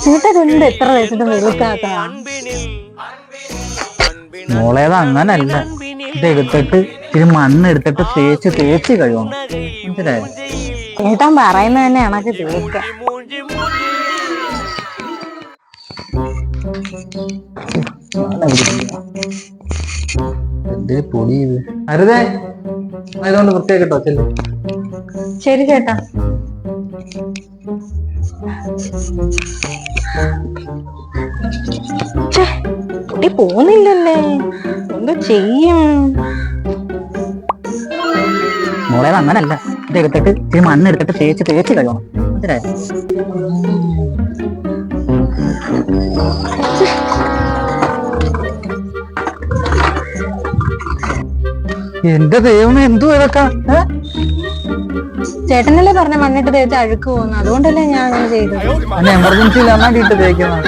ചേട്ടനുണ്ട് എത്ര വയസ്സിട്ടും വെളുക്കാത്ത. മോളേത് അങ്ങനല്ല. ഇതെടുത്തിട്ട് ഇച്ചിരി മണ്ണ് എടുത്തിട്ട് തേച്ച് തേച്ച് കഴിയണം. മനസ്സിലായോ? ചേട്ടൻ പറയുന്നത് തന്നെ എനക്ക് കേൾക്കാം. എന്തൊരു പൊടി ഇത്. അരുതേ, ഇതുകൊണ്ട് വൃത്തിയാക്കിട്ടോ. ചെല്ലു. ശരി ചേട്ടാ. കുട്ടി പോന്നില്ലല്ലേ, എന്ത് ചെയ്യും? മോളേത് അങ്ങനല്ല. ഇതെടുത്തിട്ട് ഇച്ചിരി മണ്ണ് എടുത്തിട്ട് തേച്ച് തേച്ച് കഴിയണം. മനസ്സിലായോ? എന്റെ ദൈവമേ, എന്തു ഇതൊക്കെ? ചേട്ടനല്ലേ പറഞ്ഞ മണ്ണിട്ട് തേച്ച് അഴുക്ക് പോകുന്നു, അതുകൊണ്ടല്ലേ ഞാൻ അങ്ങനെ ചെയ്തത്. എമർജൻസിയിൽ അന്നാണ്ടിട്ട് തേക്കുന്നത്.